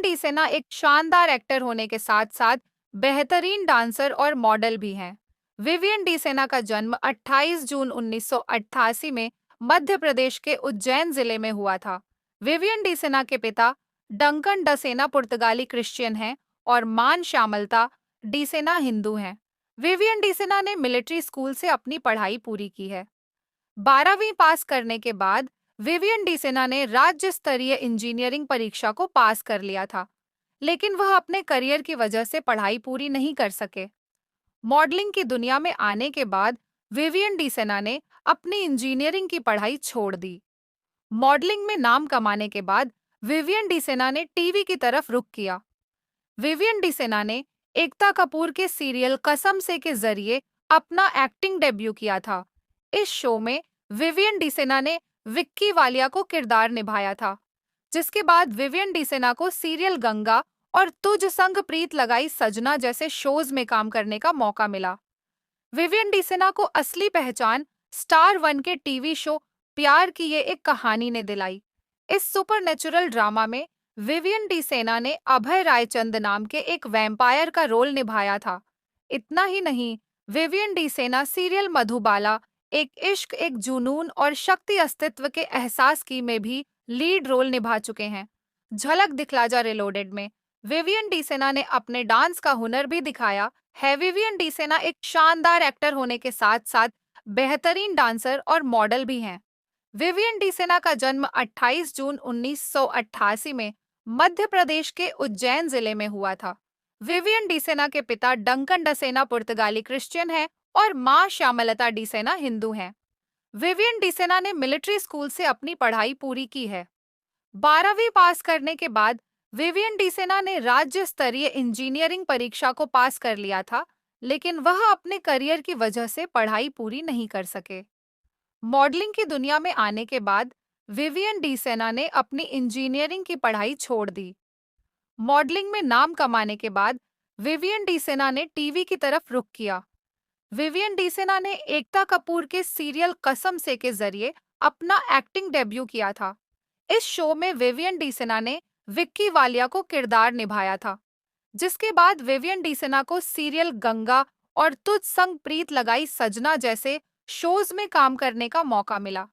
D सेना एक शानदार एक्टर होने के साथ साथ बेहतरीन डांसर और मॉडल भी हैं। विवियन डी सेना का जन्म 28 जून 1988 में मध्य प्रदेश के उज्जैन जिले में हुआ था। विवियन डी सेना के पिता डंकन ड सेना पुर्तगाली क्रिश्चियन हैं और मान श्यामलता डी सेना हिंदू हैं। विवियन डी सेना ने मिलिट्री स्कूल से अपनी पढ़ाई पूरी की है। 12वीं पास करने के बाद विवियन डी सेना ने राज्य स्तरीय इंजीनियरिंग परीक्षा को पास कर लिया था, लेकिन वह अपने करियर की वजह से पढ़ाई पूरी नहीं कर सके। मॉडलिंग की दुनिया में आने के बाद विवियन डी सेना ने अपनी इंजीनियरिंग की पढ़ाई छोड़ दी। मॉडलिंग में नाम कमाने के बाद विवियन डी सेना ने टीवी की तरफ रुख किया। विवियन डी सेना ने एकता कपूर के सीरियल कसम से के जरिए अपना एक्टिंग डेब्यू किया था। इस शो में विवियन डी सेना ने विक्की वालिया को किरदार निभाया था, जिसके बाद विवियन डी सेना को सीरियल गंगा और तुझ संग प्रीत लगाई सजना जैसे शोज में काम करने का मौका मिला। विवियन डी सेना को असली पहचान स्टार वन के टीवी शो प्यार की ये एक कहानी ने दिलाई। इस सुपरनेचुरल ड्रामा में विवियन डी सेना ने अभय रायचंद नाम के एक वैम्पायर का रोल निभाया था। इतना ही नहीं, विवियन डी सेना सीरियल मधुबाला, एक इश्क एक जुनून और शक्ति अस्तित्व के एहसास की में भी लीड रोल निभा चुके हैं। झलक दिखला जा रिलोडेड में विवियन डी सेना ने अपने डांस का हुनर भी दिखाया है। विवियन डी सेना एक शानदार एक्टर होने के साथ साथ बेहतरीन डांसर और मॉडल भी हैं। विवियन डी सेना का जन्म 28 जून 1988 में मध्य प्रदेश के उज्जैन जिले में हुआ था। विवियन डी सेना के पिता डंकन ड सेना पुर्तगाली क्रिश्चियन हैं और मां श्यामलता डी सेना हिंदू हैं। विवियन डी सेना ने मिलिट्री स्कूल से अपनी पढ़ाई पूरी की है। 12वीं पास करने के बाद विवियन डी सेना ने राज्य स्तरीय इंजीनियरिंग परीक्षा को पास कर लिया था, लेकिन वह अपने करियर की वजह से पढ़ाई पूरी नहीं कर सके। मॉडलिंग की दुनिया में आने के बाद विवियन डी सेना ने अपनी इंजीनियरिंग की पढ़ाई छोड़ दी। मॉडलिंग में नाम कमाने के बाद विवियन डी सेना ने टीवी की तरफ रुख किया। विवियन डी सेना ने एकता कपूर के सीरियल कसम से के जरिए अपना एक्टिंग डेब्यू किया था। इस शो में विवियन डी सेना ने विक्की वालिया को किरदार निभाया था, जिसके बाद विवियन डी सेना को सीरियल गंगा और तुझ संग प्रीत लगाई सजना जैसे शोज में काम करने का मौका मिला।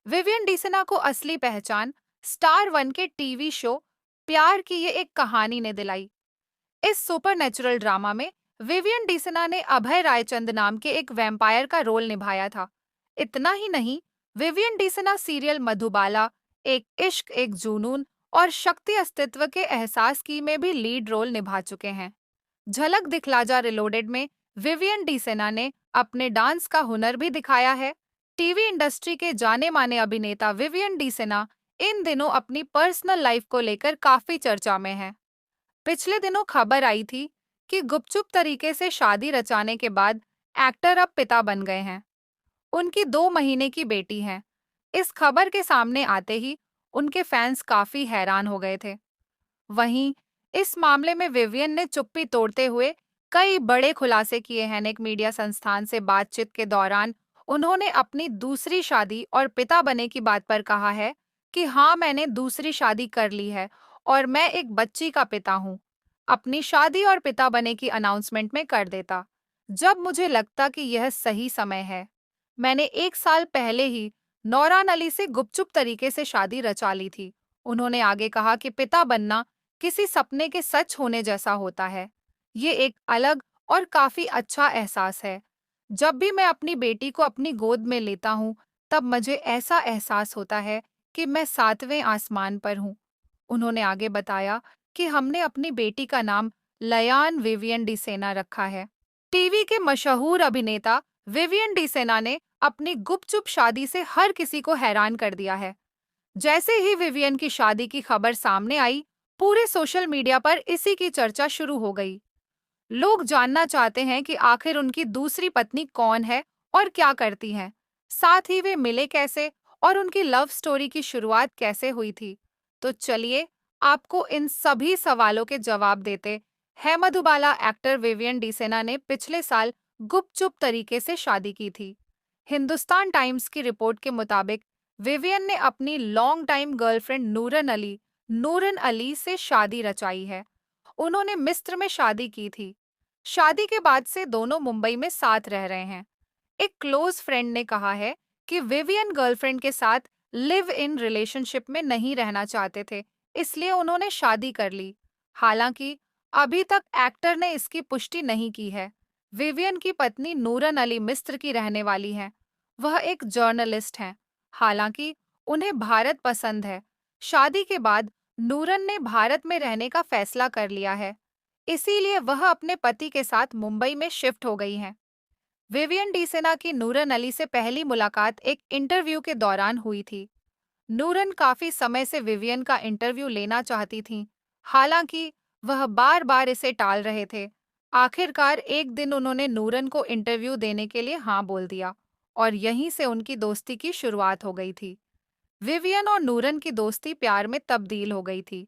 विवियन डी सेना को असली पहचान स्टार वन के टीवी शो प्यार की ये एक कहानी ने दिलाई। इस सुपरनेचुरल ड्रामा में विवियन डी सेना ने अभय रायचंद नाम के एक वैम्पायर का रोल निभाया था। इतना ही नहीं, विवियन डी सेना सीरियल मधुबाला, एक इश्क एक जुनून और शक्ति अस्तित्व के एहसास की में भी लीड रोल निभा चुके हैं। झलक दिखला जा रिलोडेड में विवियन डी सेना ने अपने डांस का हुनर भी दिखाया है। टीवी इंडस्ट्री के जाने माने अभिनेता विवियन डी सेना इन दिनों अपनी पर्सनल लाइफ को लेकर काफी चर्चा में है। पिछले दिनों खबर आई थी कि गुपचुप तरीके से शादी रचाने के बाद एक्टर अब पिता बन गए हैं। उनकी 2 महीने की बेटी है। इस खबर के सामने आते ही उनके फैंस काफी हैरान हो गए थे। वहीं इस मामले में विवियन ने चुप्पी तोड़ते हुए कई बड़े खुलासे किए हैं। एक मीडिया संस्थान से बातचीत के दौरान उन्होंने अपनी दूसरी शादी और पिता बने की बात पर कहा है कि हाँ, मैंने दूसरी शादी कर ली है और मैं एक बच्ची का पिता हूँ। अपनी शादी और पिता बने की अनाउंसमेंट में कर देता जब मुझे लगता कि यह सही समय है। मैंने 1 साल पहले ही नौरान अली से गुपचुप तरीके से शादी रचा ली थी। उन्होंने आगे कहा कि पिता बनना किसी सपने के सच होने जैसा होता है। ये एक अलग और काफी अच्छा एहसास है। जब भी मैं अपनी बेटी को अपनी गोद में लेता हूँ, तब मुझे ऐसा एहसास होता है कि मैं 7वें आसमान पर हूँ। उन्होंने आगे बताया कि हमने अपनी बेटी का नाम लयान विवियन डी सेना रखा है। टीवी के मशहूर अभिनेता विवियन डी सेना ने अपनी गुपचुप शादी से हर किसी को हैरान कर दिया है। जैसे ही विवियन की शादी की खबर सामने आई, पूरे सोशल मीडिया पर इसी की चर्चा शुरू हो गई। लोग जानना चाहते हैं कि आखिर उनकी दूसरी पत्नी कौन है और क्या करती हैं, साथ ही वे मिले कैसे और उनकी लव स्टोरी की शुरुआत कैसे हुई थी। तो चलिए आपको इन सभी सवालों के जवाब देते हैं। मधुबाला एक्टर विवियन डी सेना ने पिछले साल गुपचुप तरीके से शादी की थी। हिंदुस्तान टाइम्स की रिपोर्ट के मुताबिक विवियन ने अपनी long time girlfriend Nouran Aly Nouran Aly से शादी रचाई है। उन्होंने मिस्र में शादी की थी। शादी के बाद से दोनों मुंबई में साथ रह रहे हैं। एक क्लोज फ्रेंड ने कहा है कि विवियन गर्लफ्रेंड के साथ लिव इन रिलेशनशिप में नहीं रहना चाहते थे, इसलिए उन्होंने शादी कर ली। हालांकि अभी तक एक्टर ने इसकी पुष्टि नहीं की है। विवियन की पत्नी नूरन अली मिस्र की रहने वाली हैं। वह एक जर्नलिस्ट हैं। हालांकि उन्हें भारत पसंद है। शादी के बाद नूरन ने भारत में रहने का फैसला कर लिया है, इसीलिए वह अपने पति के साथ मुंबई में शिफ्ट हो गई हैं। विवियन डीसेना की नूरन अली से पहली मुलाकात एक इंटरव्यू के दौरान हुई थी। नूरन काफी समय से विवियन का इंटरव्यू लेना चाहती थीं, हालांकि वह बार-बार इसे टाल रहे थे। आखिरकार एक दिन उन्होंने नूरन को इंटरव्यू देने के लिए हाँ बोल दिया और यहीं से उनकी दोस्ती की शुरुआत हो गई थी। विवियन और नूरन की दोस्ती प्यार में तब्दील हो गई थी।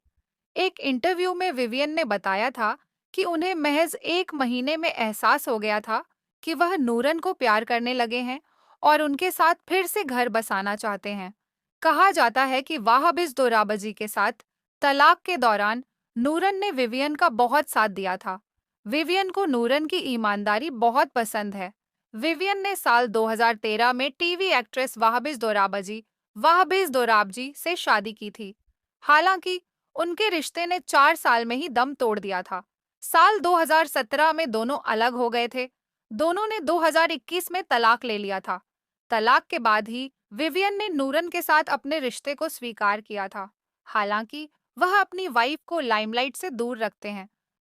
एक इंटरव्यू में विवियन ने बताया था कि उन्हें महज 1 महीने में एहसास हो गया था कि वह नूरन को प्यार करने लगे हैं और उनके साथ फिर से घर बसाना चाहते हैं। कहा जाता है कि वाहबिज दोराबजी के साथ तलाक के दौरान नूरन ने विवियन का बहुत साथ दिया था। विवियन को नूरन की ईमानदारी बहुत पसंद है। विवियन ने साल 2013 में टीवी एक्ट्रेस वाहबिज दोराबजी से शादी की थी। हालांकि उनके रिश्ते ने 4 साल में ही दम तोड़ दिया था। साल 2017 में दोनों अलग हो गए थे। दोनों ने 2021 में तलाक ले लिया था। तलाक के बाद ही विवियन ने नूरन के साथ अपने रिश्ते को स्वीकार किया था। हालांकि वह अपनी वाइफ को लाइमलाइट से दूर रखते हैं।